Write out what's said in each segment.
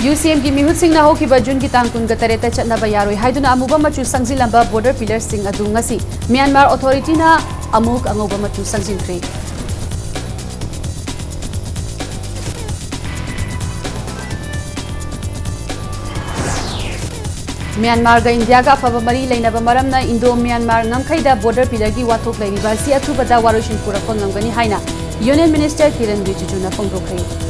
UCM की मिहुत सिंह हो की बजुन की तांग कुन गतरे ते चटना यारोई हाइदुना अमुबा मचु संगजी लंबा बॉर्डर पिलर सिंह अदु ngasi म्यांमार अथॉरिटी ना अमुक अंगोबा मचु संगजिनख्रे म्यांमार गा इंडिया का अफब मरी लेनब मरमना इंडो म्यांमार ngमखैदा बॉर्डर पिलर की वाथोक लेरिबा सि अथुबदा वारोशिन पुरक ngमगनी हाइना यूनियन मिनिस्टर किरण रिजिजुना फोंदोखरे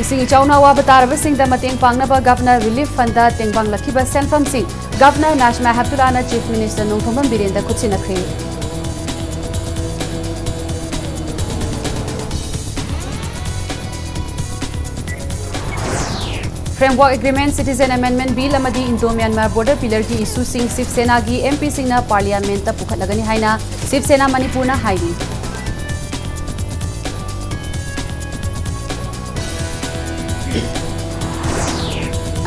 इसिंग इचाउना वाब तारबसिंग मतेंग पांगनबा गवर्नर रिलीफ फंड तेंगबांग लखिबा सेंफम सिंह गवर्नर नाजमा हेप्तुलाना चीफ मिनिस्टर नोंथोंबम बिरेंदा खुचिनख्रे framework agreement citizen amendment bill अमदी इंडो म्यांमार बॉर्डर पिलर की इशू सिंह शिवसेना की एमपी सिंह पार्लियामेंट पुखलगनी हाइना शिवसेना मणिपुर हाइरी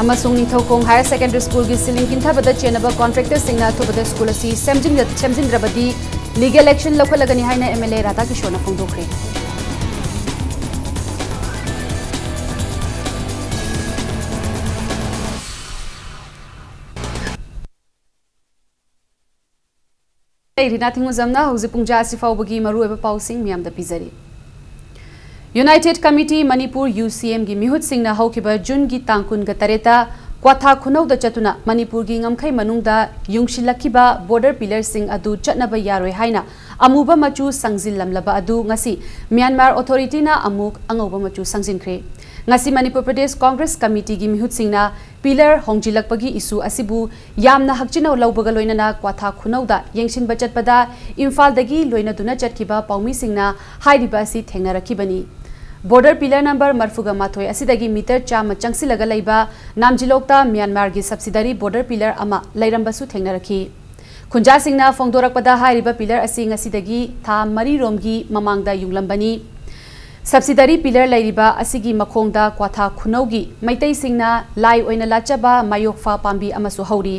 निथौकोंग हायर सेकेंडरी स्कूल की सीलिंग किंथाबद चेनब कॉन्ट्रैक्टर सिंह अथुबद स्कूल असी सेमजिंद्रबदी लीगल एक्शन लौखलगनी हाइना एमएलए राधा किशोरना फोंदोखरे रिना थिंगुजमना हौजि पुंजा सिफाउबगी मरुएबा पाउसिंग मियामदा पिजरी यूनाइटेड कमिटी मणिपुर UCM की मिहुत सिंह हौखिबा जून की तांकुन गतरेता क्वाथा खुनौदा चतुना मणिपुर की ngमखै मनुंगदा युंगशिलखिबा बॉर्डर पिलर सिंह अदु चटनबा यारोय हाइना अमुबा मचु संगजिलमलबा अदु ngasi म्यांमार अथॉरिटी ना अमुक अंगौबा मचु संगजिनख्रे ngasi मणिपुर प्रदेश कांग्रेस कमिटी की मिहुत सिंह पिलर होंगजिलकपगी इशू असिबु यामना हक्चिनौ लौबगा लोइनना क्वाथा खुनौदा यंगसिनबा चटपदा इम्फालदगी लोइनदुना चटखिबा पौमी सिंहना हाइरिबा असि थेंगनरखिबनी बॉर्डर पिलर नंबर मरफुगा माथोय असिदगी मीटर चाम चंगसिलगा लैबा नामजिलोक्ता म्यांमार की सब्सिडरी बॉर्डर पिलर अमा लैरंबसु थेंगनरखि खुंजा सिंहना फोंदोरकपदा हाइरिबा पिलर असि ngasiदगी था मरी रोमगी ममांगदा युंगलंबनी सब्सिडरी पिलर लैरिबा असिगी मखोंगदा क्वाथा खुनौगी मैतै सिंहना लाई ओइना लाचबा मायोकफा पांबी अमसु हौरी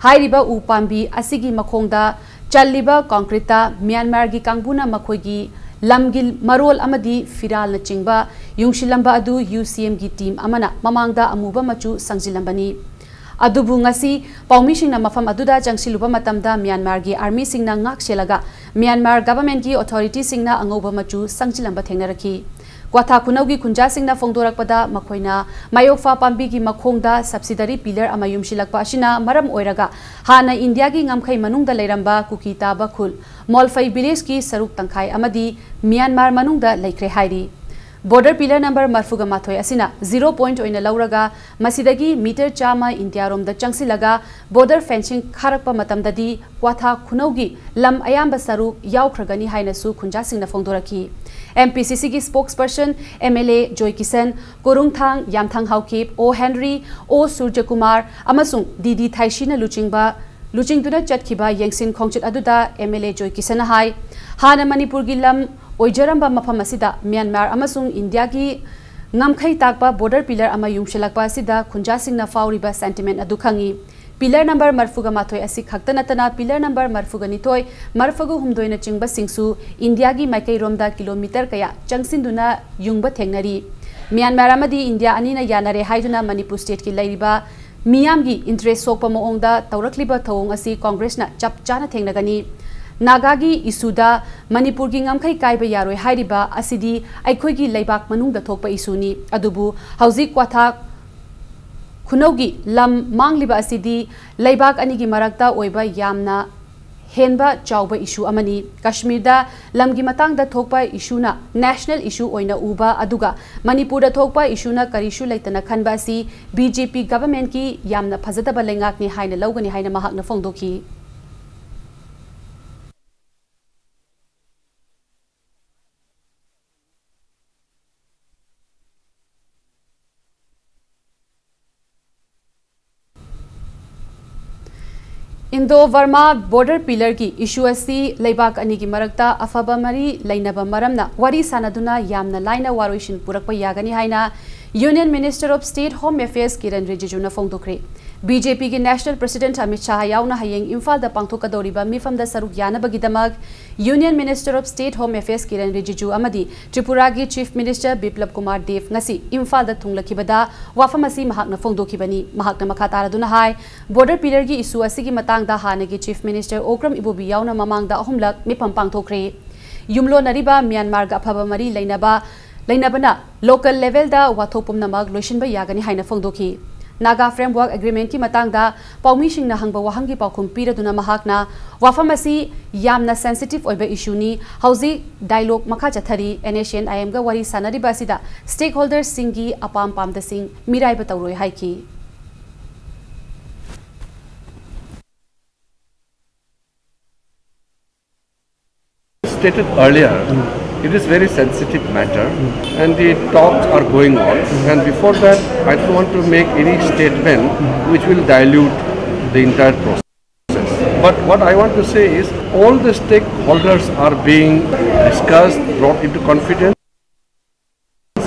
हाइरिबा उ पांबी असिगी मखोंगदा चल्लिबा कांक्रीटा म्यांमार की कांगबुना मखोगी लमगिल मरोल अमदी फिराल चिंबा युंगशिलंबा अदु UCM की टीम अमना ममांगदा अमुबा मचु संगजिलंबनी अदुबु ngasi पौमी सिंहना मफम अदुदा चंगसिलुबा मतमदा म्यांमार की आर्मी सिंहना ngakshelaga म्यांमार गवर्नमेंट की अथॉरिटी सिंहना अंगौबा मचु संगजिलंबा थेंगनरखि क्वाथा खुनौगी खुंजा सिंहना फोंदोरकपदा मखोइना मायोकफा पांबी की मखोंगदा सब्सिडरी पिलर अमा युमशिलकपा असिना मरम ओइरगा हाना इंडिया की ngमखै मनुंगदा लैरंबा कुकीता बखुल मोलफई विलेज की सरुक तंखाई अमदी म्यांमार मनुंगदा लैख्रे हाइरी बॉर्डर पिलर नंबर मरफुगा माथोय असिना 0 point ओइना लौरगा मसिदगी metre Chama India रोमदा चंगसिलगा border fencing खारकपा मतमददी क्वाथा खुनौगी lump अयाम्बा सरुक याउख्रगनी हाइनसु खुंजा सिंहना फोंदोरखि MPCC की स्पोक्सपर्सन MLA जोय किसन कोरुंगथांग यामथांग हाउकिप ओ हेनरी ओ सूर्यकुमार अमसुंग DD थाइशीना लुचिंगदुना चटखिबा यंगसिन खोंगचित अदुदा MLA जोय किसन हाई हाना मणिपुर की लम ओइजरंबा मफम असिदा म्यांमार अमसुंग इंडिया की ngमखै ताकपा बॉर्डर पिलर अमा युमशिलकपा असिदा खुंजा सिंहना फाउरिबा सेंटिमेंट अदु खंगी पिलर नंबर मरफुगा माथोय असि खक्तनतना पिलर नंबर मरफुगा निथोय मरफुगा हुमदोइना चिंगबा सिंगसु इंडिया की माइकै रोमदा किलोमीटर कया चंगसिंदुना युंगबा थेंगनरी म्यांमार अमदी इंडिया अनिना यानरे हाइदुना मणिपुर स्टेट की लैरिबा मियाम की इंटरेस्ट सोकपा मोंगदा तौरखलिबा थौंग असि कांग्रेसना चपचाना थेंगनगनी नागा की इशूदा मणिपुर की ngमखै कायबा यारोय हाइरिबा असिदी अखोइगी लैबाक मनुंगदा थोकपा इशूनी अदुबु हौजिक क्वाथा खुनौगी lump मांगलिबा असिदी लैबाक अनिगी मरक्ता ओइबा यामना हेनबा Chaoba issue अमनी कश्मीरदा लमगी मतांगदा थोकपा इशूना national issue ओइना उबा अदुगा मणिपुरदा थोकपा इशूना करिशु लैतना खनबा असि BJP गवर्नमेंट की यामना फजदबा लेंगाकनी हाइना लौगनी हाइना महाकना फोंदोखि इंडो वर्मा बॉर्डर पिलर की इशू असी लेबाक अनी की मरक्ता अफबा मरी लैनबा मरमना वारी सानदुना यामना लाइना वारोइशिन पुरकपा यागनी हाइना Union Minister of State Home Affairs Kiran Rijiju na phongdokre. BJP ki National President Amit Shah yauna hayeng Imphal da pangthokadoriba mifam da saruk yanabagidamag Union Minister of State Home Affairs Kiran Rijiju amadi Tripura ki Chief Minister Biplab Kumar Dev ngasi Imphal da thunglakibada wafam asi mahakna phongdokibani mahakna makha taraduna hai border pillar gi issue asigi matangda hanagi Chief Minister Okram Ibobi yauna mamangda ahumlak mifam pangthokre yumlo nariba Myanmar ga phaba mari lainabana local level da wathopum namag loishinba yagani haina phongdoki Naga Framework Agreement ki matangda Paumi Singh na hangba wahangi paukhum piraduna mahakna wafam asi yamna sensitive oiba issue ni hauzi dialogue makha chathari NACN IM ga wari sanari basida stakeholders singi apam pamda sing mirai ba tawroi haiki Stated earlier, it is very sensitive matter and the talks are going on, and before that I don't want to make any statement which will dilute the entire process. But what I want to say is all the stakeholders are being discussed, brought into confidence,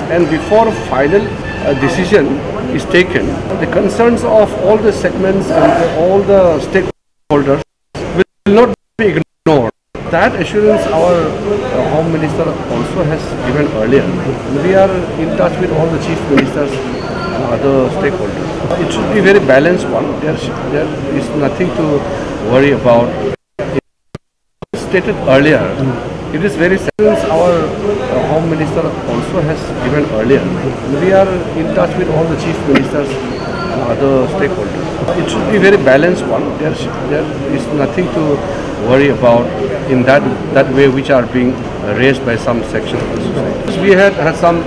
and before final decision is taken, the concerns of all the segments and all the stakeholders will not be ignored. That assurance our Home Minister also has given earlier. We are in touch with all the Chief Ministers and other stakeholders. It should be a very balanced one. There is nothing to worry about. Stated earlier, it is very sensitive. Our Home Minister also has given earlier. We are in touch with all the Chief Ministers and other stakeholders. It should be a very balanced one. There is nothing to worry about in that way which are being raised by some section of the society. We had some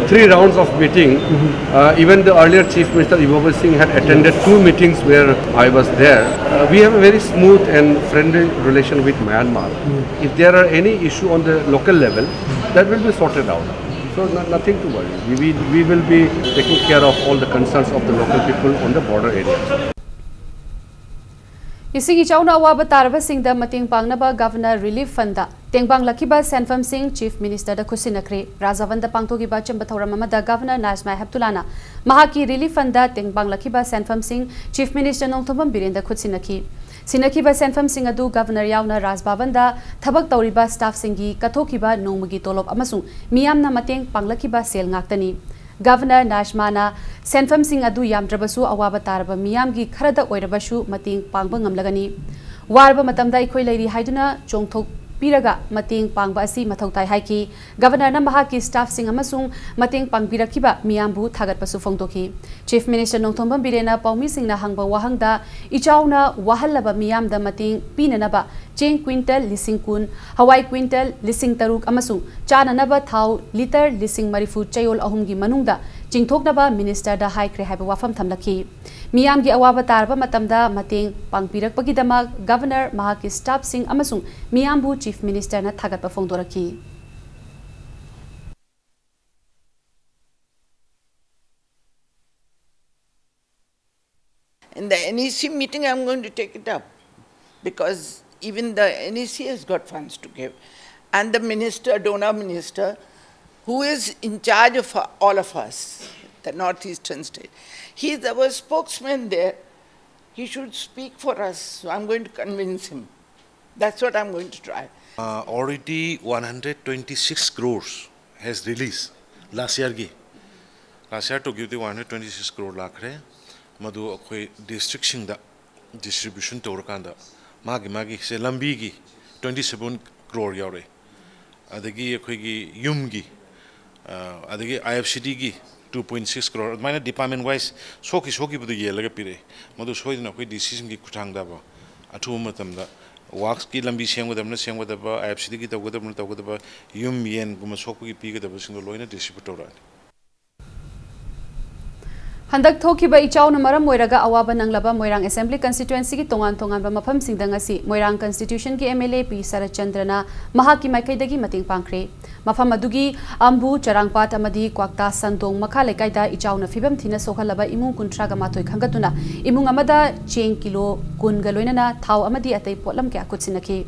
3 rounds of meeting. Even the earlier Chief Minister Ibobi Singh had attended 2 meetings where I was there. We have a very smooth and friendly relation with Myanmar. If there are any issue on the local level, that will be sorted out. So nothing to worry. We will be taking care of all the concerns of the local people on the border areas. Isigi chauna awaba taraba singda mating pangnaba Governor Relief Fund da tengbang lakiba Senfam Singh Chief Minister da kusinakre Rajavanda pangthogiba chamba thoram amada Governor Najma Heptulana mahaki Relief Fund da tengbang lakiba Senfam Singh Chief Minister Nongthombam Birenda kusinaki Sinakiba Senfam Singh adu Governor yauna Rajbhavan da thabak tawriba staff singi kathokiba nongmagi tolop amasung miyamna mateng panglakiba sel ngaktani Governor Najmana Senfam Singh adu yamdrabasu awaba taraba miyamgi kharada oirabashu mating pangba ngamlagani warba matamda ikhoi leiri haiduna chongthok piraga mating pangba asi mathautai haiki Governor na mahaki staff sing amasung mating pangbirakiba miyambu thagatpasu phongtoki Chief Minister Nongthombam Birena Paumi Singh na hangba wahangda ichauna wahallaba miyamda mating pinanaba cheng quintal lising kun hawai quintal lising taruk amasung chananaba thau liter lising marifu chayol ahumgi manungda chingthoknaba minister da haikre haiba wafam thamlaki miyam gi awaba tarba matamda mateng pangpirakpagidama Governor mahaki staff sing amasung miyambu Chief Minister na thagatpa phongdoraki In the NEC meeting, I'm going to take it up because even the NEC has got funds to give. And the minister, donor minister, who is in charge of all of us, the northeastern state, he's our spokesman there. He should speak for us. So I'm going to convince him. That's what I'm going to try. Already 126 crores has released last year. Last year to give the 126 crore lakh. Madu akoi district singda distribution torkanda magi se lambi gi 27 crore yaure adagi akoi gi yum gi adagi IFCD gi 2.6 crore mana department wise soki budu yelaga pire madu soidina akoi decision gi kuthangda ba athu matamda works ki lambi sengwada ba IFCD gi tawgada ba yum yen guma sokgi pigada ba singdo loina distributor Handak thokiba ichauna maram moiraga awaba nanglaba Moirang Assembly constituency ki tongan ba mafam singdang asi Moirang constitution ki MLA P Sarachandrana mahaki maikai mating pangkre mafam adugi ambu charangpat amadi kwakta sandong makha lekaida ichauna fibam thina sokhalaba imung kuntraga matoi khangatuna imung amada cheng kilo kun galoinana thau amadi atai potlam kya kutsinaki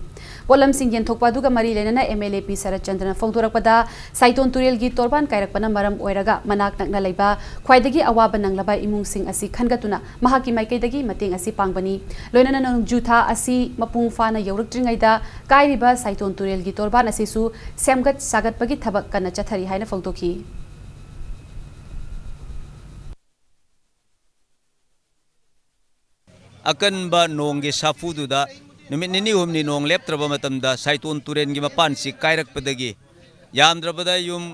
पोलम सिंह येंथोकपा दुगा मरी लेना MLA P Sharad Chandran फोंदोरकपदा साइतोन तुरेल गी तोरबान कायरकपना मरम ओइरगा मनाक नकना लेबा ख्वाइदगी अवाबा नंगलबा इमुंग सिंह असि खनगतुना महाकी माइकैदगी मतेंग असि पांगबनी लोइना नंगजुथा असि मपुंग फाना यौरक्ट्रिंगैदा कायरिबा साइतोन तुरेल गी तोरबान असिसु सेमगत सागतपगी थबक कना चथरी हाइना फोंदोखी अकनबा नोंगे साफुदुदा नुमित निनी हुमनी नोंग लेप्त्रबा मतमदा साइतोन तुरेन गी मपान सि कायरकपदगी यामद्रबदा युम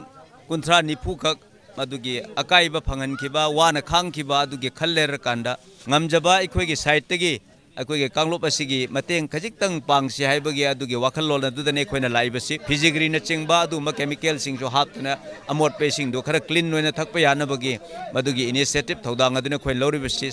कुंथ्रा निफु खक मदुगी अकाइबा फंगनखिबा वाना खांगखिबा अदुगी खल्लेर कांदा ngamjaba अखोइगी साइडतगी अखोइगी कांगलोप असिगी मतेंग खजिक्तंग पांगसि हाइबगी अदुगी वाखललोन अदुदने अखोइना लाइबसि फिजिग्री न चिंगबा अदुमा केमिकल सिंगजो हापतना अमोट पेसिंग दो खरा क्लीन नोइना थकपा यानबगी मदुगी इनिशिएटिव थौदांग अदुना अखोइ लौरिबसि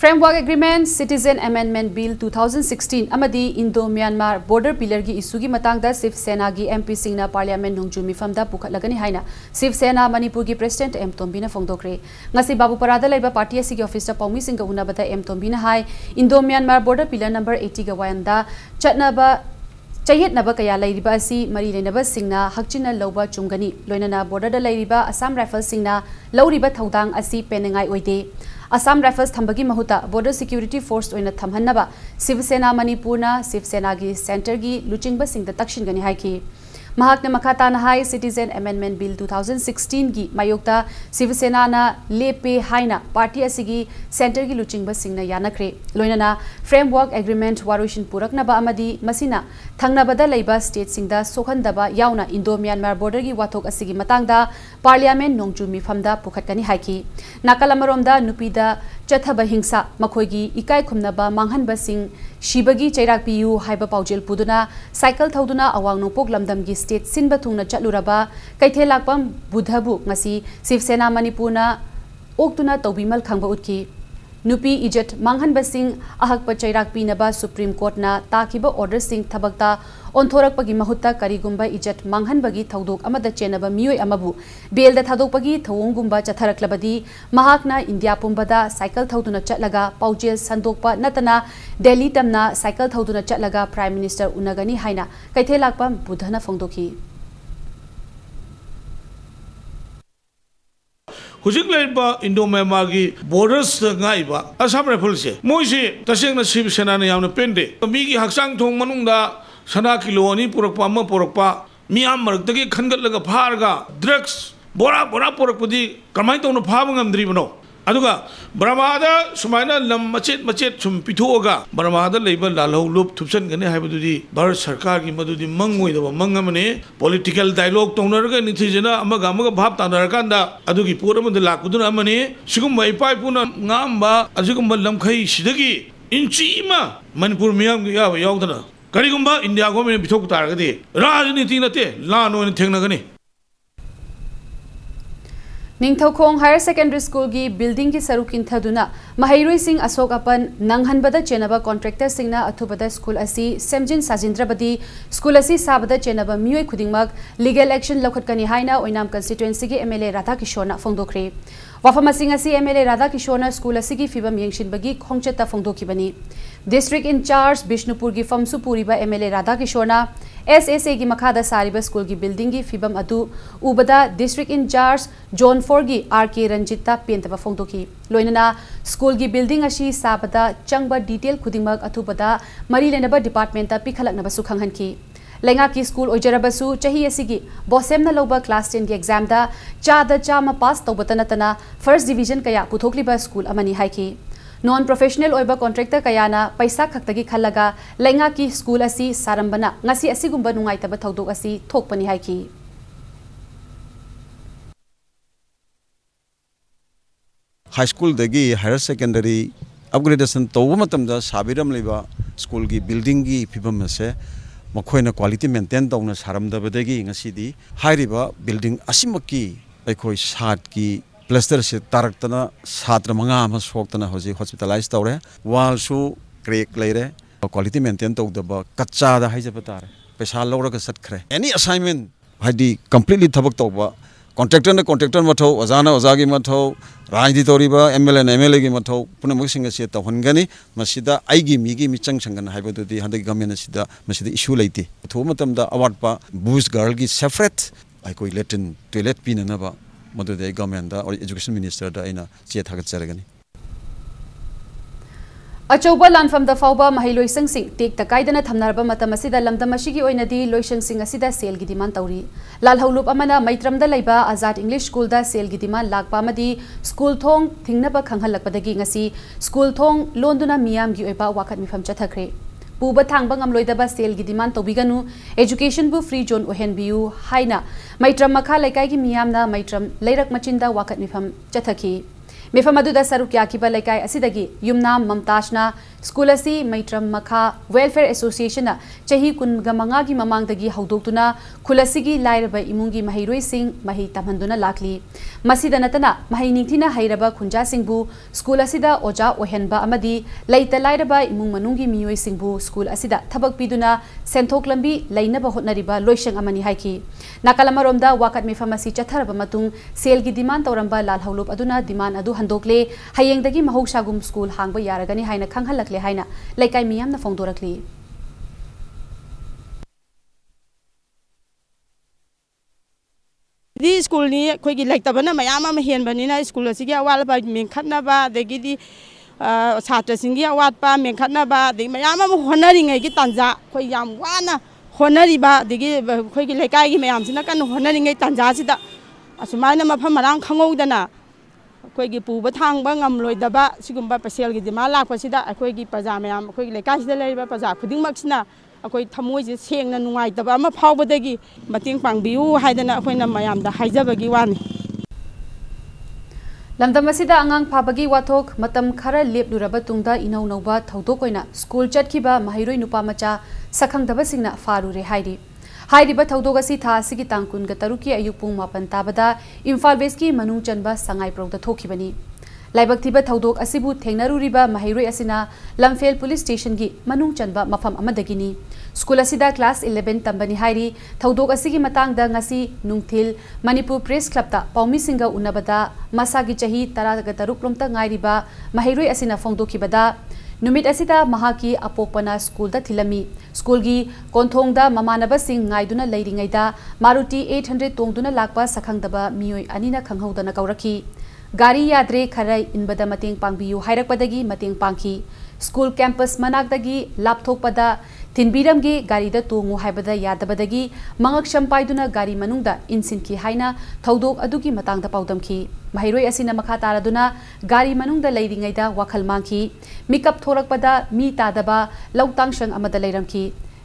Framework Agreement Citizen Amendment Bill 2016 amadi Indo-Myanmar border pillar gi issue gi matangda Shiv Sena gi MP singna Parliament nungju mifamda pukhatlagani haina Shiv Sena Manipur gi President M Tombina phongdokre ngasi babu parada laiba party asi gi office ta paumi singa unabata M Tombina hai Indo-Myanmar border pillar number 80 ga wayanda chatnaba Chayet naba kaya lairiba asi mari lenaba singna hakchina loba chungani loinana border da lairiba Assam Rifles singna lauriba thodang asi penengai oide Assam Rifles thambagi mahuta border security force oina thamhannaba Shiv Sena Manipurna Shiv Sena gi center gi luchingba singda takshin gani haiki Mahakna makhatana hai Citizen Amendment Bill 2016 gi mayokta Shiv Sena na lepe haina party asigi center gi luchingba singna yanakre loinana framework agreement warushin puraknaba amadi masina thangnabada leiba state singda sokhandaba yauna Indo-Myanmar border gi wathok asigi matangda parliament nongchu mifamda pukhatkani haiki nakalamaromda nupida chathaba hingsa makhoigi ikai khumnaba manghanba sing shibagi chairak piu haiba paujel puduna cycle thoduna awang nopok lamdam gi state sinba thungna chaluraba kaithelakpam budhabu ngasi Shiv Sena Manipurna oktuna tobimal khangba utki Nupi Ijat Manghan Basing Ahak Pachairak Pinaba Supreme Court na Takiba Order Sing Tabakta Onthorak Pagi Mahutta Karigumba Ijat Manghan Bagi Thaudok Amada Chenaba Mioi Amabu Bel da Thadok Pagi Thawongumba Chatharak Labadi Mahakna India Pumbada Cycle Thauduna Chatlaga Paujel Sandokpa Natana Delhi Tamna Cycle Thauduna Chatlaga Prime Minister Unagani Haina Kaithelakpa Budhana Phongdokhi Hujik laiba Indo-Myanmar gi borders ngaiba Assam Rifles se moise tasengna Shiv Sena na yamna pende mi gi haksang thong manungda sana kilo ani purakpa ma purakpa miyam marakdagi khangatlaga pharga drugs bora purakpudi kamai tawna phaba ngamdri bano aduga Brahmada sumaina lam machet sum pithoga Brahmada leiba lalhau lup thupsan gane haibadudi Bharat Sarkar gi madudi mangoi da mangamane political dialogue tawnaga nithijana amaga bhab tanarkanda adugi puramada lakuduna amane sigumba ipai puna ngamba asugumba lamkhai sidagi inchima Manipur miyam gi yaudana karigumba India government bithok taragadi rajniti nate la no thengnagani Ningthokong Higher Secondary School gi building ki sarukin thaduna Mahairoi Singh Asok Apan Nanghanbada Chenaba contractor Singna Athubada School asi Semjin Sajindrabadi School asi Sabada Chenaba Mioi Khudingmak legal action lokhatkani haina Oinam constituency gi MLA Radha Kishorna phongdokre Wafama Singh asi MLA Radha Kishorna school asi gi fibam yengshinbagi khongchata phongdokibani District in charge Bishnupur gi famsu puriba MLA Radha Kishorna SSA gi makhada sariba school gi building gi fibam adu ubada district in charge John 4 gi RK Ranjita pentaba phongdoki loinana school gi building ashi sabada changba detail khudingmak athubada mari lenaba department ta pikhalaknaba su khanghanki lenga ki school ojarabasu chahi asigi bosemna loba class 10 gi exam da chama pass tawbatanatana first division kaya puthokliba school amani haiki non-professional oiba contractor kayana paisa khaktagi khalaga lenga ki school asi sarambana ngasi asigumba nungaitaba thodok asi thokpani haiki high school dagi higher secondary upgradation tawba matamda sabiram leba school gi building gi phibam ase makhoina quality maintain tawna saramdabadagi ngasi di hairiba building asimaki aikoi sat ki plaster se taraktana satra manga ma soktana hoji hospitalized tawre wall su crack leire quality maintain tawdaba kacha da haijaba tare pesa lawra ka sat khre any assignment haidi completely thabak tawba contractor मथौ ओजाना ओजागी मथौ राजनीति तौरीबा MLA की मथौ पुनमुसिंग से तौहनगनी मसिदा आइगी मीगी मिचंग संगन हाइबदुदी हंदक government सिदा मसिदा issue लेती थो मतमदा अवार्डपा बूस गर्ल की सेपरेट आइको लेट्रिन टॉयलेट पिननबा मदुदे गवर्नमेंट और एजुकेशन मिनिस्टर दा आइना चे थागतजरगनी अचौबा लानफम द फाउबा महिलोइसंग सिंग टेक तकाइदना थमनारबा मतम असिदा लमदम असिगी ओइनदी लोइसंग सिंग असिदा सेल गी डिमांड तौरी लालहौलुप अमना मैत्रम द लैबा आजाद इंग्लिश स्कूल दा सेल गी डिमांड लाकपा मदी स्कूल थोंग थिंगनबा खंगहलकपदगी ngasi स्कूल थोंग लोंदुना मियाम गी ओइबा वाखत मिफम चथखरे पुबा थांगबा ngamloidaba सेल गी डिमांड तौबिगनु एजुकेशन बु फ्री जोन ओहेनबियु हाइना मैत्रम मखा लैकाई गी मियामना मैत्रम लैरक मचिंदा वाखत मिफम चथखी मिफम अदुदा सरुक याकिबा लैकाई असिदगी युमनाम ममताजना स्कूल असी मैत्रम मखा वेलफेयर एसोसिएशन चही कुनगमंगा की ममांगदगी हौदोक्तुना खुलसिगी लाइरबा इमुंगी महिरोई सिंह मही तमहंदुना लाखली मसिदा नतना मही निंगथिना हैरबा खुंजा सिंहबु स्कूल असिदा ओजा ओहेनबा अमदी लैता लाइरबा इमुंग मनुंगी मियोई सिंहबु स्कूल असिदा थबक पिदुना सेंथोक लंबी लैनबा होटनरिबा लोइसंग अमनी हाइकी नाकालमरोमदा वाकत मिफम असि चथरबा मतुंग सेलगी डिमांड तौरंबा लालहौलुप अदुना डिमांड अदु हंदोकले हयेंगदगी महौसागुम स्कूल हांगबा यारगनी हाइना खंगहलक हाइना लैकाई मियामना फोंदोरकली दी स्कूल नी अखोइगी लैतबना मयाम अमा हेनबनिना स्कूल असिगी अवालबा मेंखतनबा देगिदी छात्रसिंगी अवातपा मेंखतनबा दे मयाम अमा होनरिंगैगी तंजा अखोइ याम वाना होनरिबा देगी अखोइगी लैकाइगी मयामसिना कन होनरिंगै तंजासिदा असुमाइना मफम मरांग खंगौदना अखोइगी पुबा थांगबा ngamloidaba sigumba paselgi dima lakpasida अखोइगी प्रजा मयाम अखोइगी लैकाइसिदा लैबा प्रजा खुदिंगमक्सिना अखोइ थमोइजे सेंगना नुंगाइतबा अमा फावबदगी मतेंग पांगबियु हाइदना अखोइना मयामदा हाइजबगी वानी लमदम असिदा अंगांग फाबगी वाथोक मतम खरा लेपलुरबा तुंगदा इनौ नौबा थौदोकोइना स्कूल चटखिबा महिरोइ नुपा मचा सखंगदबा सिंगना फारुरे हाइरि हाइरिबा थौदोक असि था असिगी तांग कुनगा तरुकी अयुक पुंग मापन ताबदा इम्फाल वेस्ट की मनुंग चनबा संगाई प्रोगदा थोखिबनी लाइबक थिबा थौदोक असिबु थेंगनरुरिबा महिरोइ असिना लमफेल पुलिस स्टेशन की मनुंग चनबा मफम अमदगिनी स्कूल असिदा क्लास 11 तंबनी हाइरि थौदोक असिगी मतांगदा ngasi नुंगथिल मणिपुर प्रेस क्लब ता पौमी सिंगा उनबदा मसागी चही 13 लोमता ngairiba महिरोइ असिना फोंदोखिबदा नुमित असिदा महाकी अपोपना स्कूल दा थिलमी स्कूल की कोंथोंगदा ममानबा सिंग ngaiduna leiringaiदा मारुति 800 तोंगदुना लाकपा सखंगदबा मियोय अनिना खंगहौदना कौरखी गाड़ी याद्रे खरै इनबदा मतेंग पांगबियु हाइरकपदगी मतेंग पांखी स्कूल कैंपस मनाकदगी लापथोकपदा थिनबिरमगे गाड़ीदा तोंगु हाइबदा यादबदगी मंगक्षम पाइदुना गाड़ी मनुंगदा इनसिनकी हाइना थौदोक अदुगी मतांगदा पाउदमखी महिरोइ असिना मखा तारादुना गाड़ी मनुंगदा leiringaiदा वाखल मांखी मिकअप थोरकपदा मी तादबा लौतांगशंग अमदा लेरमखी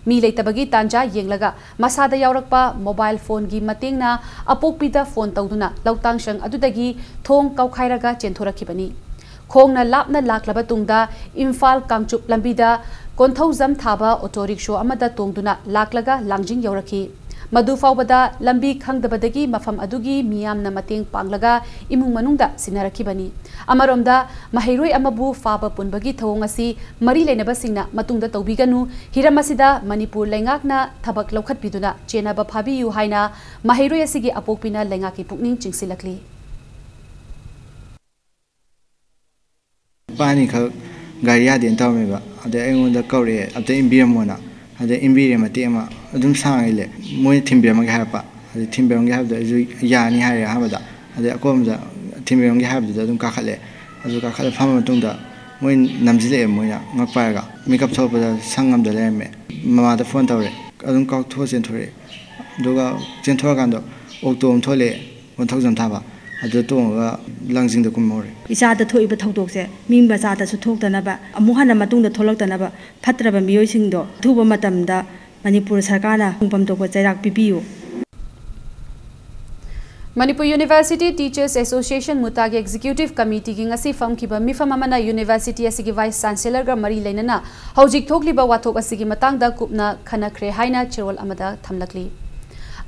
मी लेतबगी तांजा येंगलगा मसादा यावरकपा मोबाइल फोन की मतेंगना अपोकपीदा फोन तौदुना लौतांगशंग अदुदगी थोंग कौखाइरगा चेंथोरखिबनी खोंगना लापना लाक्लबा तुंगदा इम्फाल कांगचुप लंबीदा कोंथौजम थाबा ऑटो रिक्शो अमदा तोंगदुना लाक्लगा लांजिंग यौरखी मधु फाउबदा लंबी खंगदबदगी मफम अदुगी मियामना मतेंग पांगलगा इमुंग मनुंगदा सिनारखिबनी अमरोमदा महिरोइ अमबु फाबा पुनबगी थौंग असि मरी लेनबा सिंगना मतुंगदा तौबिगनु हिरमसिदा मणिपुर लैंगाकना थबक लौखतपिदुना चेनाबा फाबियु हाइना महिरोइ असिगी अपोकपिना लैंगाकी पुकनिंग चिंगसिलकली पानी ख गाड़ी यादेन तौमेबा अदे एंगोंदा कौरे अते इम्बिरमोना अदे इम्बिरे मतेमा अदुम सांगैले मोय थिम्बिरमगे हारपा अदे थिम्बिरमगे हाबदा जु यानी हारे हाबदा अदे अकोमदा थिम्बिरमगे हाबदा अदुम काखले अदु काखले फाम मतुंगदा मोय नमजिले Moyna ngakpaga makeup थोपदा संगमदा लेमे मामादा phone तौरे अदुम cow थो चेंथोरे दुगा चेंथोरकांदो ऑक्टोम थोले 1000 थाबा अदु तोंगा लंजिंगदा कुमोरे इसादा थोइबा थौदोकसे मिंबा जादा सु थोक्तनबा अमुहना मतुंगदा थोलक्तनबा फत्रबा मियोइसिंगदो थुबा मतमदा मणिपुर सरकारना हुंपम तोको चैराक पिबियु मणिपुर यूनिवर्सिटी टीचर्स एसोसिएशन मुतागे एग्जीक्यूटिव कमिटी की ngasi famkiba mifam amana university असigi वाइस चांसलर गा मरी लेनना हौजिक थोकलिबा वाथोक असigi matangda kupna khanakhre haina chirol amada thamlakli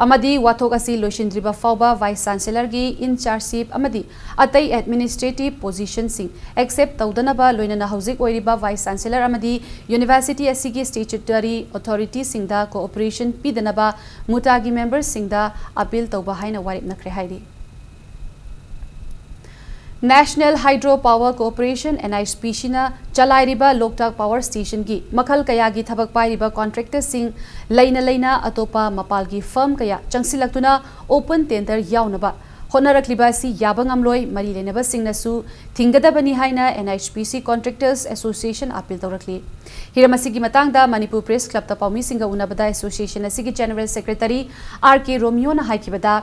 amadi wathok asi loisindriba fauba vice chancellor gi in chargeship amadi atai administrative position sing accept taudanaba loinana hauzik oiriba vice chancellor amadi university asigi statutory authority singda cooperation pidanaba mutagi members singda appeal tauba haina warip nakre hairi National Hydro Power Corporation NHPC na chalairiba Loktak Power Station gi makhal kaya gi thabak pairiba contractor sing laina atopa mapal gi firm kaya changsilaktuna open tender yaunaba honarakliba si yabangamloi mari lenaba singnasu thingadabani haina NHPC Contractors Association appeal tawrakli hiramasi gi matangda Manipur Press Club ta paumi singa unabada association asigi general secretary RK Romeo na haikibada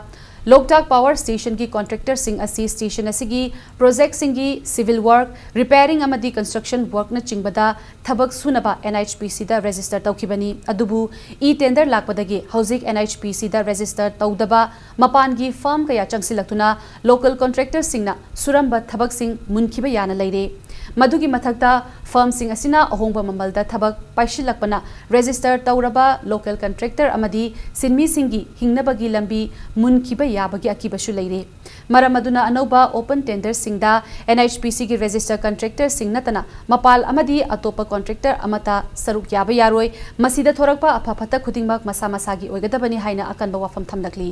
Loktak Power Station ki contractor sing asi station asigi project singi civil work repairing amadi construction work na chingbada thabak sunaba NHPC da register tawkibani adubu tender lakpadagi hauzik NHPC da register tawdaba mapan gi firm kaya changsilaktuna local contractor singna suramba thabak sing munkiba yana leire madugi mathakta firm sing asina ahongba mamalda thabak paishilakpana register tawraba local contractor amadi sinmi singi hingnabagi lambi munkiba yabagi akibashu leire maramaduna anoba open tender singda NHPC gi register contractor singnatana mapal amadi atopa contractor amata saruk yaba yaroi masida thorakpa aphapata khudingmak masa masagi oigadabani haina akanba wafam thamlakli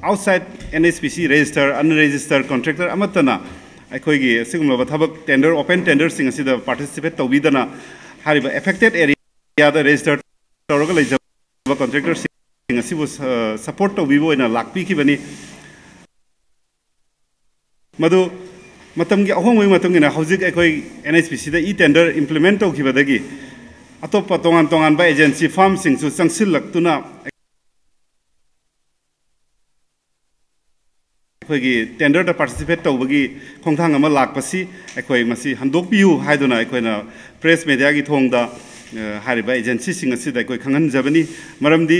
outside NHPC register unregistered contractor amatana aikoigi sigumba thabak tender open tender sing asida participate tawbidana hariba affected area da registered tawraga leijaba contractor sing asibu support tawbibo ina lakpi kibani madu matamgi ahongoi matungina hauzik aikoi NHPC da tender implement tawkibadagi atopa tongan ba agency farm sing su sangsillaktuna अखोगी tender दा participate तौबगी खोंथांग अमा लाकपसी अखोई मसी हंदोकपियु हाइदुना अखोइना press media की थोंगदा हारिबा agency सिंग असिदा अखोई खंगनजबनी मरमदी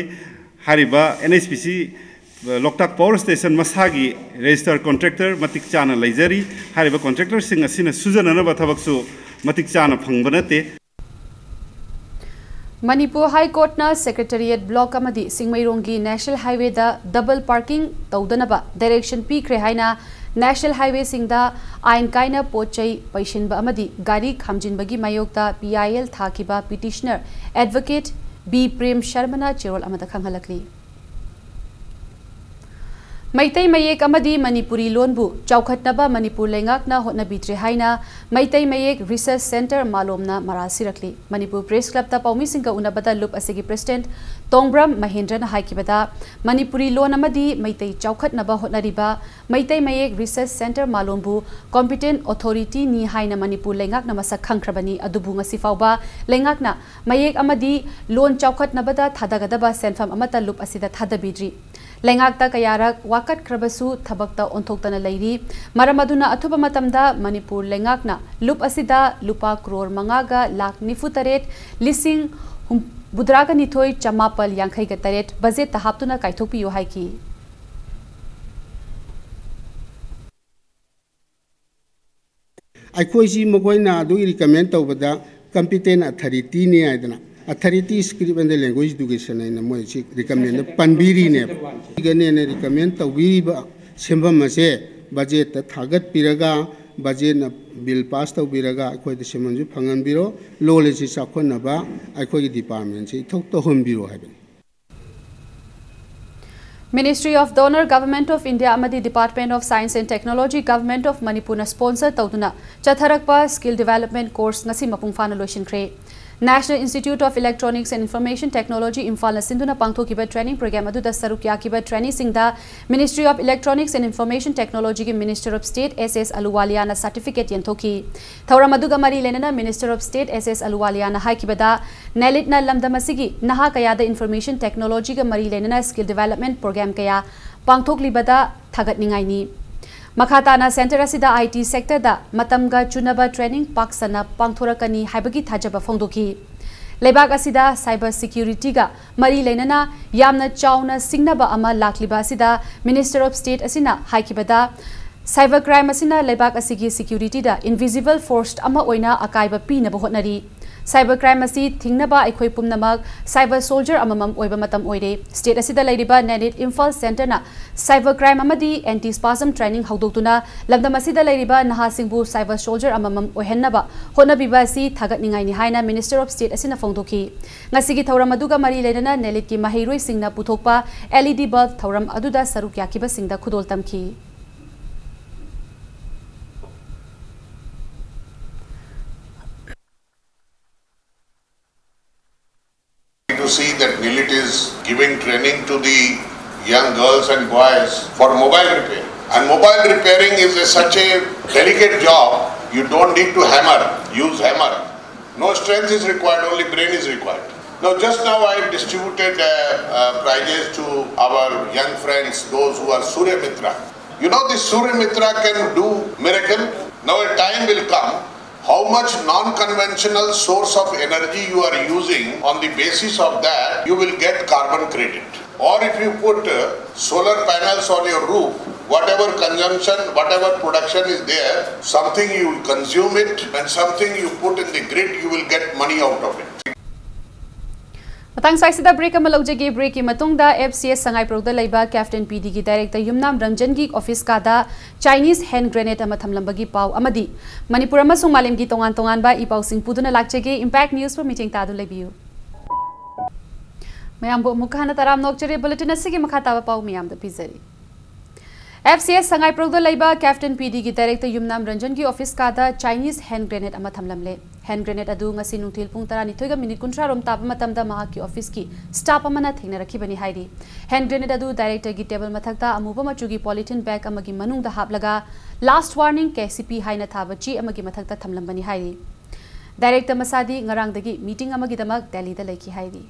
हारिबा NHPC लोकटाक पावर स्टेशन मसागी रजिस्टर कॉन्ट्रैक्टर मतिक चाना लेजरी हारिबा कॉन्ट्रैक्टर सिंग असिना सुजनना थबकसु मतिक चाना फंगबनते Manipur High Court na Secretariat Block amadi Singmairongi National Highway da double parking tawdanaba direction pikre haina National Highway singda ain kaina pochai paishinba amadi gari khamjinbagi mayokta PIL thakiba petitioner advocate B Prem Sharma na cherol amada khanghalakli Maitai Mayek amadi Manipuri lonbu chaukhatnaba Manipur lengakna hotnabitri haina Maitai Mayek Research Center malomna marasirakli Manipur Press Club ta paumi singka unabada loop asigi president Tongbram Mahendra na haikibada Manipuri lon amadi Maitai chaukhatnaba hotnariba Maitai Mayek Research Center malombu competent authority ni haina Manipur lengakna masak khangkrabani adubu ngasi fauba lengakna Mayek amadi lon chaukhatnabada thadagadaba senfam amata loop asida thadabidri Lengakta kayarak wakat krabasu thabakta ontoktana leiri maramaduna athuba matamda Manipur lengakna loop asida lupa crore mangaga lakh nifutaret lising budraga nithoi chamapal yankhai ga taret budget ta haptuna kaithokpiyo haiki Aikoisi mogoina adu recommend tawbada competent authority ni aidana authority script and language education in mo chi recommend panbiri ne gane ne recommend tawiri ba sembam mase budget ta thagat piraga budget na bill pass tawbiraga akoi de semanju phangan biro lole chi sakhon na ba akoi gi department chi thok to hom biro haben Ministry of Donor Government of India amadi Department of Science and Technology Government of Manipur na sponsor tawduna chatharakpa skill development course ngasi mapung fana loishinkre National Institute of Electronics and Information Technology Imphal na sinduna pangthokiba training program adu da saruk yakiba training singda Ministry of Electronics and Information Technology ki Minister of State SS Aluwalia na certificate yenthoki thauram adu ga mari lenana Minister of State SS Aluwalia na haikibada nelit na lamdamasigi naha kaya da information technology ga mari lenana skill development program kaya pangthoklibada thagatningai ni Makhatana Center asida IT sector da matamga chunaba training paksana pangthorakani haibagi thajaba phongdoki Lebak asida cyber security ga mari lenana yamna chauna singnaba ama lakliba asida Minister of State asina haikibada cyber crime asina lebak asigi security da invisible force ama oina akaiba pina bahotnari cyber crime asi thingnaba aikhoi pumnamak cyber soldier amamam oiba matam oire state asida leiriba nanit Imphal center na cyber crime amadi anti spasm training haudoktuna lamdam asida leiriba nahasingbu cyber soldier amamam oihennaba honabiba asi thagat ningai ni haina minister of state asina phongdoki ngasigi thauram aduga mari leirana nelit ki mahairoi singna puthokpa LED bulb thauram aduda saruk yakiba singda khudol tamki to see that NILIT is giving training to the young girls and boys for mobile repair. And mobile repairing is such a delicate job, you don't need to use hammer. No strength is required, only brain is required. Now just now I have distributed prizes to our young friends, those who are Surya Mitra. You know this Surya Mitra can do miracle. Now a time will come. How much non-conventional source of energy you are using, on the basis of that, you will get carbon credit. Or if you put solar panels on your roof, whatever consumption, whatever production is there, something you will consume it and something you put in the grid, you will get money out of it. Matang saisida break amalojege break ki matungda FCS sangai progda leiba Captain PD ki director Yumnam Ranjan gi office kada Chinese hand grenade ama thamlambagi pau amadi Manipur amasung malim gi tongan ba ipau sing puduna lakchege Impact News for meeting tadu lebiu mayam bo mukhana taram nokchere bulletin asigi makhata ba pau miyam da pizari FCS sangai progda leiba Captain PD ki director Yumnam Ranjan gi office kada Chinese hand grenade ama thamlamle hand grenade adu ngasi nungthil pung 12 minute kuntra rom tap matamda mahaki office ki staff amana thengna rakhibani hairi hand grenade adu director gi table mathakta amuba machu gi polythene bag amagi manungda haplaga last warning KCP haina thabachi amagi mathakta thamlambani hairi director masadi ngarang dagi meeting amagi damak Delhi da leki hairi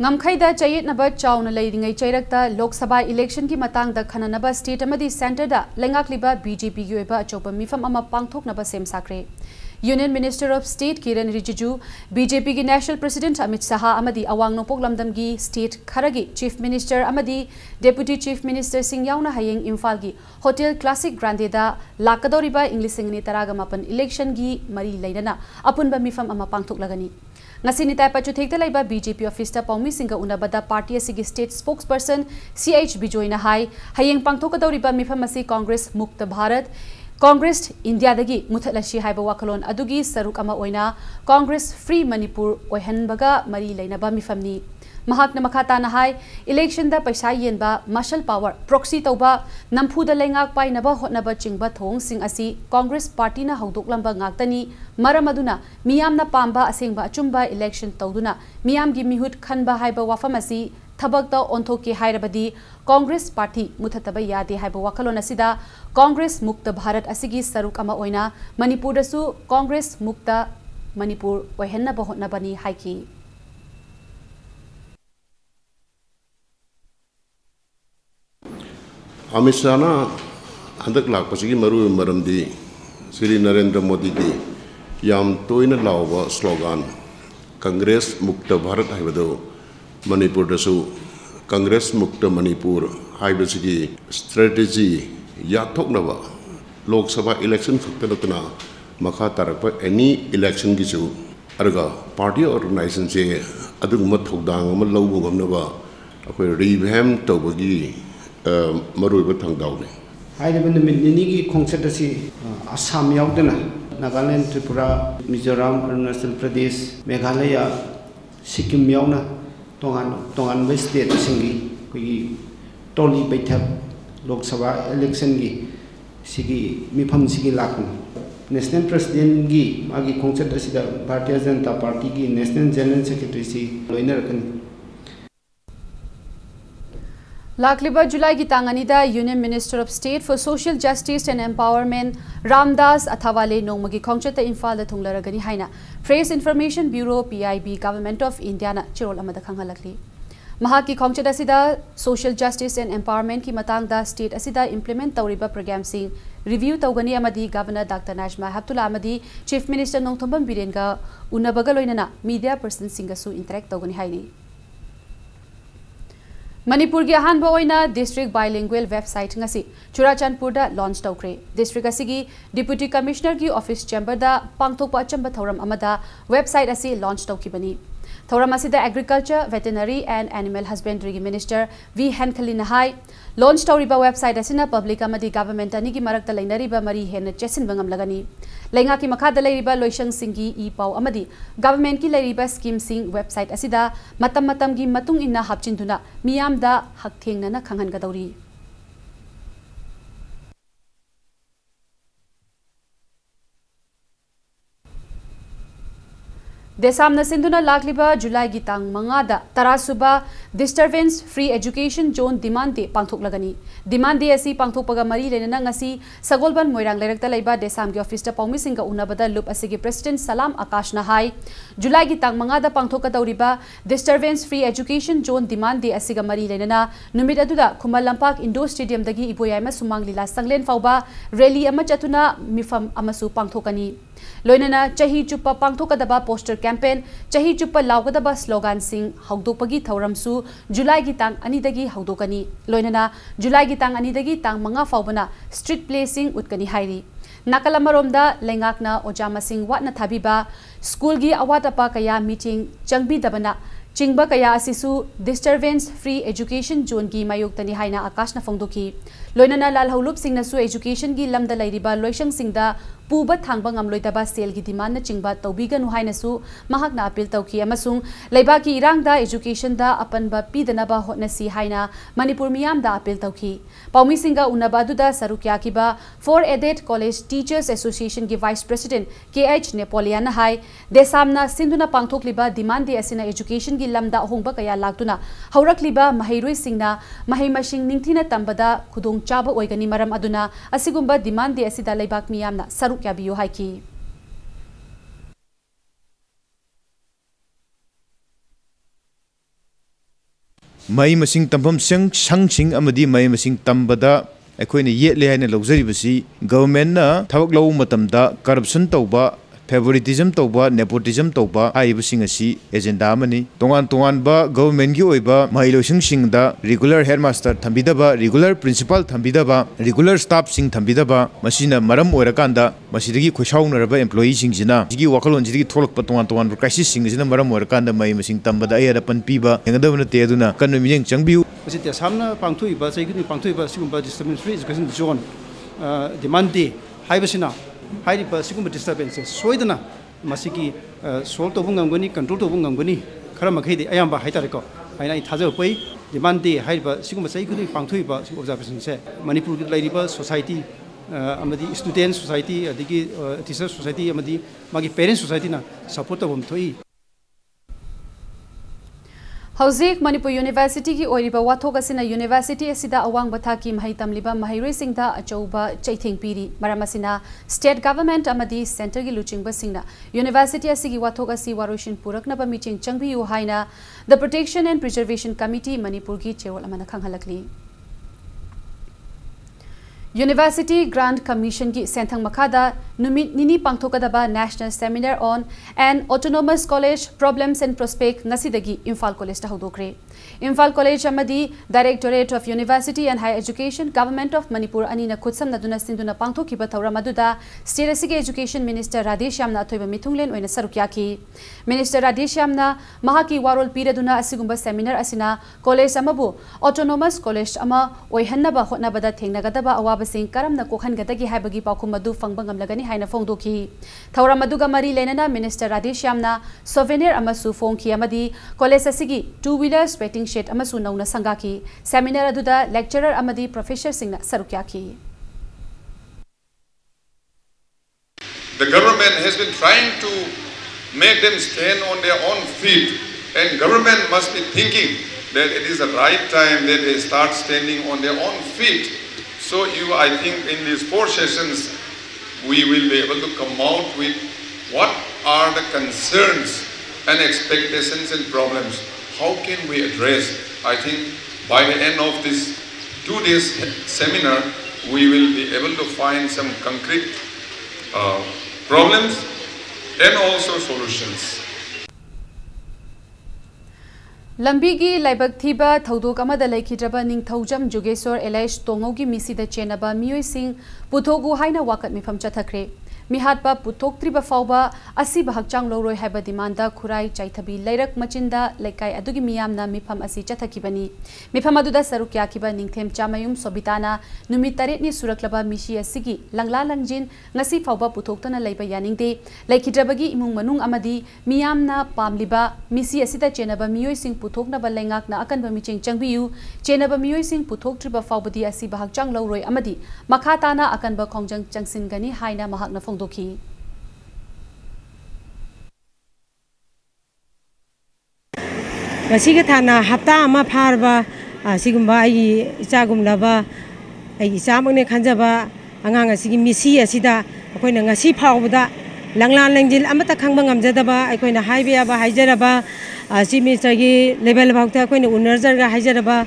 Ngamkhaida chayet naba chawna leidingai chairakta Lok Sabha election ki matangda khananaba state amadi center da lengak liba BJP gi oiba achopa mifam ama pangthoknaba sem sakre Union Minister of State Kiran Rijiju BJP ki National President Amit Shah amadi awang nopok lamdam gi state kharagi Chief Minister amadi Deputy Chief Minister sing yauna hayeng Imphal gi Hotel Classic Grande da lakadoriba English singni taraga mapan election gi mari leidana apunba mifam ama pangthok lagani Ngasini tai pachu thekta laiba BJP office ta paumi singa unabada party asigi state spokesperson CH Bijoyna hai hayeng pangthokadoriba mifam asi Congress Mukta Bharat Congress India dagi muthalasi haiba wakalon adugi saruk ama oina Congress Free Manipur oihanbaga mari leinaba mifamni Mahakna makhata na hai election da paisa yenba martial power proxy tauba nampu da lengak pai naba hotnaba chingba thong sing asi Congress party na haudoklamba ngaktani maramaduna miyam na pamba asengba achumba election tauduna miyam gi mihut khanba haiba wafam asi thabak ta onthoki hairabadi Congress party muthataba yade haiba wakalon asida Congress Mukta Bharat asigi saruk ama oina Manipur dasu Congress Mukta Manipur oihenna ba hotnabani haiki Amit Shah na andak lakpasigi maru maramdi Sri Narendra Modi di yam toina lawa slogan Congress Mukta Bharat haibado Manipur dasu Congress Mukta Manipur haibasigi strategy yathoknaba Lok Sabha election khaktanatna makha tarakpa any election gisu arga party organization se adugma thokdang ama lawbu gamnaba akoi revamp tawbagi maruiba thangdawne haidaba numit nini gi khongchat asi Assam yaudana Nagaland Tripura Mizoram Arunachal Pradesh Meghalaya Sikkim yauna tongan ba state singi gi toli baithak Lok Sabha election gi sigi mifam sigi lakun National President gi agi khongchat asi da Bharatiya Janata Party gi National General Secretary si loina rakan Lakliba July ki tanganida Union Minister of State for Social Justice and Empowerment Ramdas Athawale nongmagi khongchata Imphal da thunglaragani haina Press Information Bureau PIB Government of India na chirol amada khanghalakli Mahaki khongchat asida social justice and empowerment ki matangda state asida implement tawriba program sing review tawgani amadi Governor Dr. Najma Haptullah amadi Chief Minister Nongthombam Birenga unabaga loinana media person singasu interact tawgani haini. Manipur ki ahanba oina district bilingual website ngasi Churachandpur da launch tawkre. District asigi Deputy Commissioner ki office chamber da pangthokpa achamba thoram amada website asi launch tawkibani. Thoram asida Agriculture, Veterinary and Animal Husbandry Minister V. Henkalina Hai launch tawriba website asina public amadi government ani ki marakta lainariba mari hena chesin bangam lagani. Lenga ki makhada lairiba loisang singi e pau amadi government ki lairiba scheme sing website asida matam gi matung inna hapchinduna miyam da hak thengna na khanghan gadawri. Desamna sinduna lakliba July gitang mangada tarasuba disturbance free education zone demand de pangthok lagani. Demand de asi pangthok paga mari lenana ngasi Sagolban Moirang Lerakta laiba desam gi office ta paumi singa unabada loop asigi President Salam Akash na hai July gitang mangada pangthok ka tawriba disturbance free education zone demand de asiga mari lenana numit aduda Khumal Lampak Indoor Stadium dagi iboyai ma sumang lila sanglen fauba rally ama chatuna mifam amasu pangthokani. Loinana chahi chupa pangthokadaba poster campaign chahi chupa laukadaba slogan sing haudopagi thauramsu July gitang anidagi haudokani. Loinana July gitang anidagi tang manga faubana street placing utkani hairi. Nakalamaromda lengakna ojama sing watna thabiba school gi awatapa kaya meeting changbi dabana chingba kaya asisu disturbance free education zone gi mayuktani haina Akash na fongdoki. Loinana lal haulup sing nasu education gi lamda lairiba loisang singda puba thangba ngamloitaba sel gi demand na chingba tawbiganu hainasu mahakna appeal tawki amasung leiba ki irangda education da apanba pidanaba hotnasi haina Manipur miyam da appeal tawki. Paumi singa unabadu da sarukya kiba for aided college teachers association gi vice president KH Napoleon hai desamna sinduna pangthokliba demand de asina education gi lamda hongba kaya laktuna haurakliba mahairoi singna mahai mashing ningthina tambada khudong chaba oigani maram aduna asigumba demand de asida leibak miyamna saruk kya biyo haiki. Mai masing tambam sang amadi mai masing tambada akoina yetle haina lawjari government na thabak law matamda corruption tawba favoritism tawba nepotism tawba aibasing asi agenda amani tongan ba government gi oiba mailosing singda regular headmaster thambidaba regular principal thambidaba regular staff sing thambidaba masina maram oirakanda masidagi khosaunaraba employee singjina gi wakalon jigi tholakpa tongan crisis singjina maram oirakanda mai masing tambada ayara pan piba engadabna te aduna kanno miyeng changbiu masite samna pangthuiba saigini pangthuiba sigumba disturbance free education zone demand de haibasina Hairiba Siguma disturbance, Soidana, Masiki, Salt of Ungangoni, control of Ungangoni, Karamakadi, Ayamba Haitarico, I Tazo Pay, demand the Hairiba Siguma Saikuni, Pangtuiba, observation say, Manipur Ladiba Society, Amadi Student Society, Digi Teacher Society, Amadi Magi Parent Society, support of Umtoi. Hauzik Manipur University ki oiriba wathok asina university asida awang bathaki mahai tamliba mahairoi singda achouba chaithing piri maramasina state government amadi center gi luchingba singna university asigi wathok asi waroshin puraknaba meeting changbiu haina the protection and preservation committee Manipur gi chairwal amana khanghalakli. University Grant Commission ki senthang makada numit nini pangthokadaba national seminar on an autonomous college problems and prospect ngasidagi Imphal College ta hodokre. Imphal College amadi Directorate of University and Higher Education Government of Manipur anina khutsam naduna sinduna pangthokiba thawra maduda State Asigi Education Minister Radheshyamna athoiba mithunglen oina sarukyaki. Minister Radheshyamna mahaki warol piraduna asigumba seminar asina college amabu autonomous college ama oihannaba hotnabada thengnagadaba awabasing karamna kokhangadagi haibagi paukhumadu fangbangam lagani haina fongdoki. Thawra maduga mari lenana Minister Radheshyamna souvenir amasu fongki amadi college asigi two-wheelers waiting shed amasu nauna sangaki seminar aduda lecturer amadi professor singna sarukyaki. The government has been trying to make them stand on their own feet, and government must be thinking that it is the right time that they start standing on their own feet. So I think in these 4 sessions we will be able to come out with what are the concerns and expectations and problems. how can we address? I think by the end of this 2 days seminar, we will be able to find some concrete problems and also solutions. Lambigi laibak thiba thodok amada laikhidraba ningthaujam Jogeswar Elias Tongogi misida chenaba miyoi sing puthogu haina wakat mifam chathakre mihatpa puthoktriba fauba asiba hakchang loroi haiba dimanda khurai chaithabi lairak machinda laikai adugi miyamna mifam asi chathakibani mifam aduda sarukya kiba ningthem chamayum sobitana numit taret ni suraklaba mishi asigi langla langjin ngasi fauba puthoktana laiba yaningde laikhidrabagi imung manung amadi miyamna pamliba misi asida chenaba miyoi sing puthoknaba laingakna akanba miching changbiyu chenaba miyoi sing puthoktriba faubadi asiba hakchang loroi amadi makhatana akanba khongjang changsingani haina mahakna Doki. Masih thana hafta ama pharba sigumba ai ichagumlaba ai ichamangne khanjaba angang asigi misi asida akoina ngasi phawbada langlan langjil amata khangba ngamjadaba akoina haibe aba haijaraba si mistergi level bawta akoina unerjarga haijaraba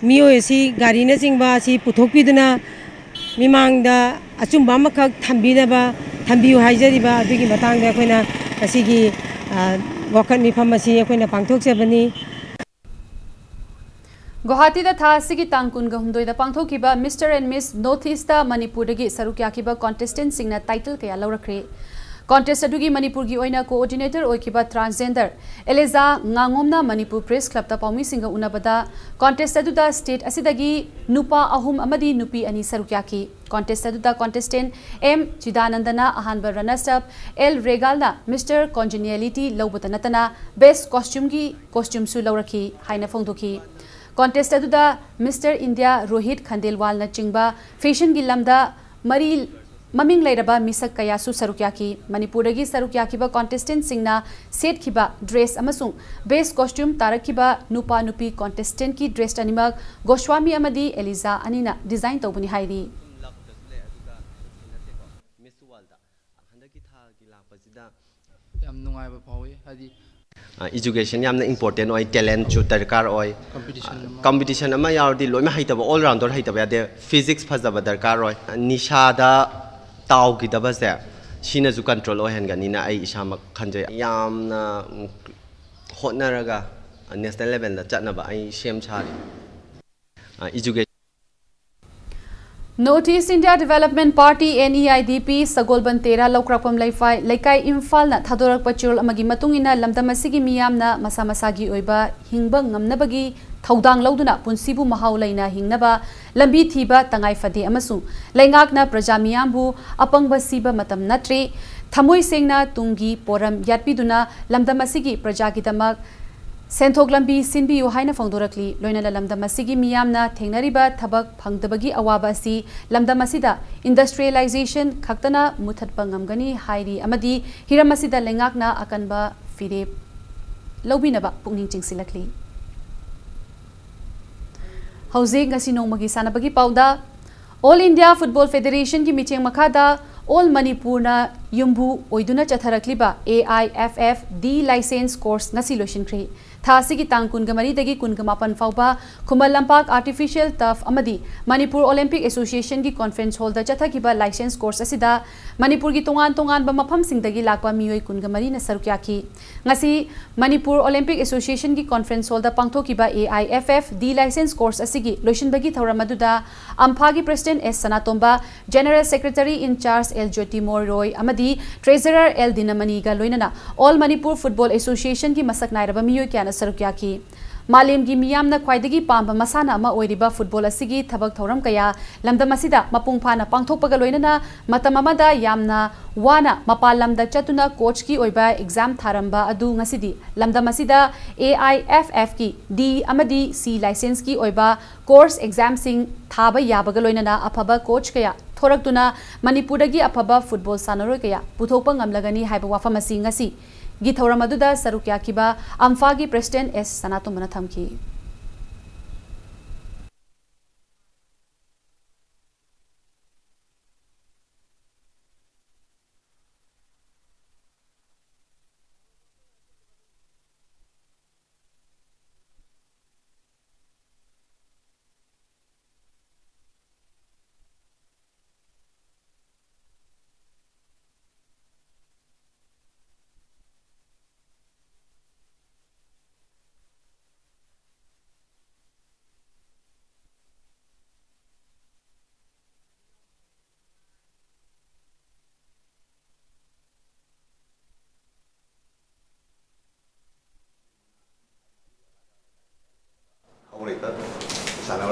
miyo esi gari na jingba si puthokpiduna mimangda achumba amakak thambinaba thambiyu haijariba adugi matangda akoina asigi wakat mifam asi akoina pangthokjabani Guwahati da tha asigi tangkun ga humdoi da pangthokiba Mr and Miss Northeast Manipur dagi sarukya kiba contestant singna title kaya laurakre contest adugi Manipur gi oina coordinator oikiba transgender Eliza ngangomna Manipur Press Club ta paumi singa unabada contest aduda state asidagi nupa ahum amadi nupi ani sarukya ki contest aduda contestant M Chidanandana ahanba runners up L Regalna Mr Congeniality lobata natana best costume gi costume su lauraki haina phongdoki contest aduda Mr India Rohit Khandelwal na chingba fashion gi lamda mari Maming lairaba misak kayasu sarukyaki Manipuragi sarukyakiba contestant singna set kiba dress amasung base costume tarakiba nupa nupi contestant ki dress animak Goswami amadi Eliza anina design tawbani hairi Education yamna important oi talent chu darkar oi competition ama yardi loima haitaba all rounder haitaba de physics phajaba darkar oi nisha da taw gi daba se sina ju control oi hengani na ai isama khanje yamna hotnaraga national level da chatnaba ai shem chari education Northeast India Development Party NEIDP Sagolban Tera Lokrapam Laifai Laikai Imphal na Thadorak Pachul amagi matungina lamdamasigi miyamna masamasagi oiba hingba ngamnabagi thaudang lauduna punsibu mahau laina hingnaba lambi thiba tangai fade amasung laingakna praja miyambu apangba siba matam natre thamoi sengna tungi poram yatpiduna lamdamasigi praja gidamak Senthok lambi sinbiyu haina phongdorakli loinala lamdamasigi miyamna thengnariba thabak phangdabagi awaba si lamdamasida industrialization khaktana muthatpa ngamgani hairi amadi hiramasida lengakna akanba fire lobinaba pungning chingsilakli Hauze ngasi nongmagi sanabagi pauda All India Football Federation ki micheng makhada All Manipurna yumbu oiduna chatharakliba AIFF D license course ngasi loishinkri Thasigi tangkun gamari dagi kun gamapan fauba Kumal Lampak Artificial Turf amadi Manipur Olympic Association ki conference hall da chathakiba license course asida Manipur ki tongan ba mafam singdagi lakpa miyoi kun gamari na sarukya ki ngasi Manipur Olympic Association ki conference hall da pangthokiba AIFF D license course asigi loishinbagi thawramaduda Amphagi President S Sanatomba General Secretary in charge L Jyoti Moroy amadi Treasurer L Dinamani ga loinana All Manipur Football Association ki masak nairaba miyoi kya sarukyaki Malim gi miyamna khwaidagi pamba masana ama oiriba football asigi thabak thoram kaya lamdam asida mapung phana pangthokpaga loinana matam amada yamna wana mapal lamda chatuna coach ki oiba exam tharamba adu ngasidi lamdam asida AIFF ki D amadi C license ki oiba course exam sing thaba yabaga loinana aphaba coach kaya thoraktuna Manipuragi aphaba football sanaroi kaya puthokpa ngamlagani haiba wafamasi ngasi Githauramadu sarukya kiba Amphagi President S Sanatomana thamki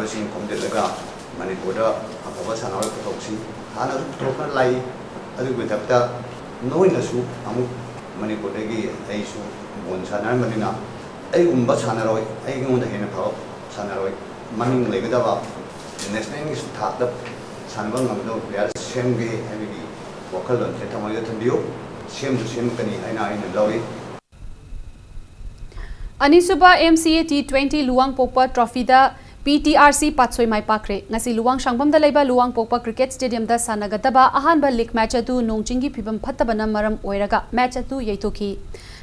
ꯁꯥꯟꯅꯔꯣꯏꯁꯤꯡ ꯈꯣꯝꯖꯤꯜꯂꯒ ꯃꯅꯤꯄꯨꯔꯗ ꯑꯐꯕ ꯁꯥꯟꯅꯔꯣꯏ ꯄꯨꯊꯣꯛꯁꯤ ꯍꯥꯟꯅꯁꯨ ꯄꯨꯊꯣꯛꯅ ꯂꯥꯛꯏ ꯑꯗꯨꯒꯤ ꯃꯊꯛꯇ ꯅꯣꯏꯅꯁꯨ ꯑꯃꯨꯛ ꯃꯅꯤꯄꯨꯔꯗꯒꯤ ꯑꯩꯁꯨ ꯕꯣꯜ ꯁꯥꯟꯅꯔꯝꯕꯅꯤꯅ ꯑꯩꯒꯨꯝꯕ ꯁꯥꯟꯅꯔꯣꯏ ꯑꯩꯉꯣꯟꯗ ꯍꯦꯟꯅ ꯐꯕ ꯁꯥꯟꯅꯔꯣꯏ ꯃꯃꯤꯡ ꯂꯩꯒꯗꯕ ꯅꯦꯁꯅꯦꯜꯒꯤ ꯊꯥꯛꯇ सानबा ngamdo प्लेयर सेमगे हैबी वखल से थमोय थंबियो सेमकनी आइना लवी अनिसुबा MCA T20 Luang Pokpa Trophy da PTRC Patsoi Mai Pakre ngasi Luang Shangbam da leiba Luang Pokpa Cricket Stadium da sanagadaba ahanba league match atu nongchingi phibam phattabana maram oiraga match atu yaitoki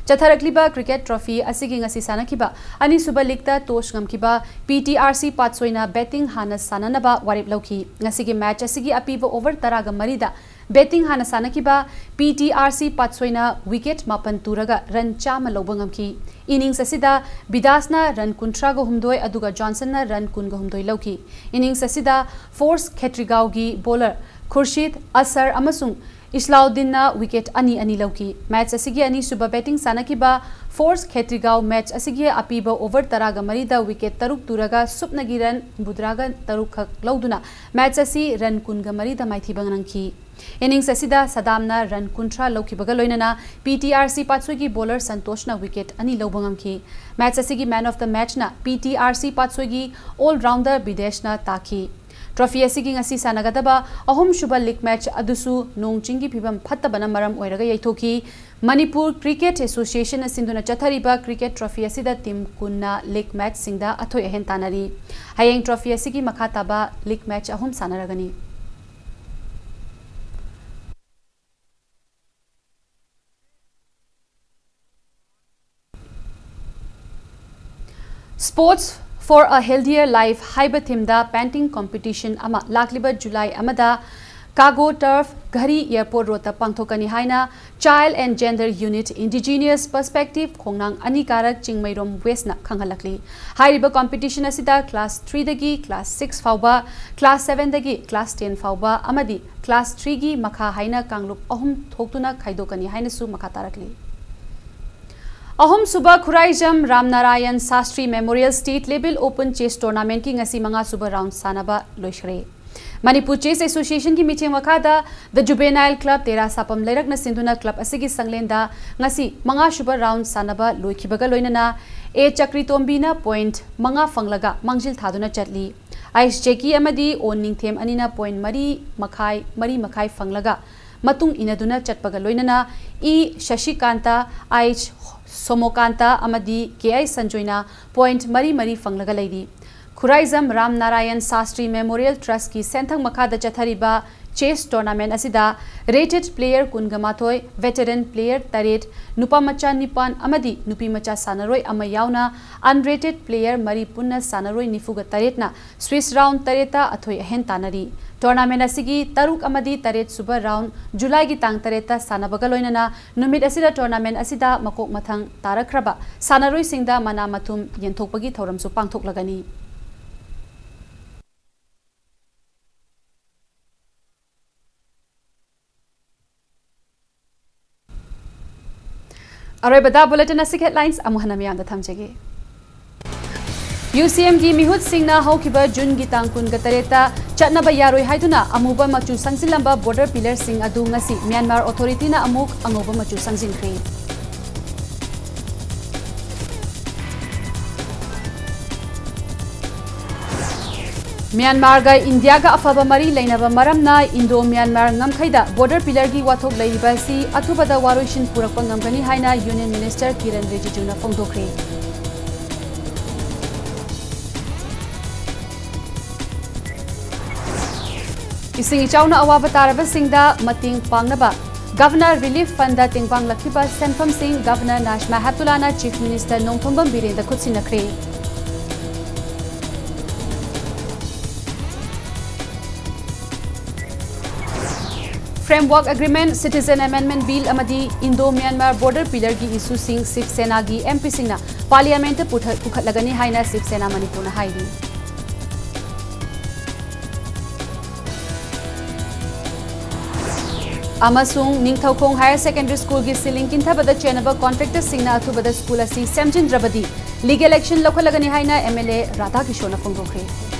Chatharakliba cricket trophy asigi ngasi sanakiba Anisuba league da tosh ngamkiba PTRC Patsoina betting hana sananaba warip lauki ngasigi match asigi apiba over taraga marida betting hana sanakiba PTRC Patsoina wicket mapan turaga run chama lobangamki innings asida Bidasna run kuntra go humdoi aduga Johnson na run kun go humdoi lauki innings asida force Khetrigao bowler Khurshid Asar amasung Islauddin na wicket ani lauki match asigi ani suba betting sanakiba force Khetrigao match asigi apiba over taraga marida wicket taruk turaga supnagi run budraga taruk khak lauduna match asi run kunga marida maithiba nangki innings asida Sadamna run kuntra laukibaga loinana PTRC Patsoigi bowler Santoshna wicket ani laubangamki match asigi man of the match na PTRC Patsoigi all rounder Bideshna taki Trophy asigi ngasi sanagadaba ahum shuba league match adusu nongchingi phibam phattabana maram oiraga yaithoki Manipur Cricket Association asinduna chathariba cricket trophy asida team kunna league match singda athoi ahen tanari hayeng trophy asigi makhataba league match ahum sanaragani Sports for a healthier life haiba thimda painting competition ama lakliba July amada Cargo Turf Ghari Airport Rota pangthokani haina Child and Gender Unit Indigenous Perspective Khongnang Anikarak Chingmairom West na khangalakli haiba competition asida class 3 dagi class 6 fauba class 7 dagi class 10 fauba amadi class 3 gi makha haina kanglup ahum thoktuna khaidokani haina su makha tarakli Ahom Suba Khuraijam Ramnarayan Sastri Memorial State Level Open Chess Tournament ki ngasi manga suba round sanaba loishre Manipur Chess Association ki meeting wakada the Juvenile Club Tera Sapam Lerak na Sinduna Club asigi sanglenda ngasi manga suba round sanaba loikibaga loinana A Chakri Tombina point manga fanglaga mangjil thaduna chatli Ice Jeki amadi on ningthem anina point mari makai fanglaga matung inaduna chatpaga loinana E Shashikanta Ice Somokanta amadi KI Sanjoina point mari fanglaga leidi Khuraijam Ramnarayan Sastri Memorial Trust ki senthang makada chathariba chess tournament asida rated player kungamathoi veteran player taret nupa macha nipan amadi nupi macha sanaroi ama yauna unrated player mari punna sanaroi nifuga taretna Swiss round tareta athoi ahen tanari tournament asigi taruk amadi taret suba round July gi tang tareta sanabaga loinana numit asida tournament asida makok mathang tarakraba sanaroi singda mana mathum yenthokpagi thoramsu pangthoklagani Aroibada bulletin asik headlines amuhana miyamda thamjege UCM gi mihut singna haukiba June gi tangkun gatareta chatnaba yaroi haiduna amuba machu sangsilamba border pillar sing adu ngasi Myanmar authority na amuk angoba machu sangsinkhre Myanmar ga India ga afaba mari leinaba maramna Indo Myanmar ngamkhaida border pillar gi wathok leiba si athubada waroishin purakpa ngamgani haina Union Minister Kiran Rijiju na phongdokre Ising ichauna awaba taraba singda mating pangnaba Governor Relief Fund da tingpang lakhiba senfam sing Governor Nashma Hatulana Chief Minister Nongthombam Birenda khutsinakre Framework Agreement Citizen Amendment Bill amadi Indo-Myanmar Border Pillar gi issue sing Shiv Sena gi MP singna Parliament pukhatlagani haina Shiv Sena Manipur na haidi Amasung Ningthokong Higher Secondary School gi ceiling kinthabada chenaba contractor singna athubada school asi semjindrabadi legal action lokhalagani haina MLA Radha Kishore na phongdokre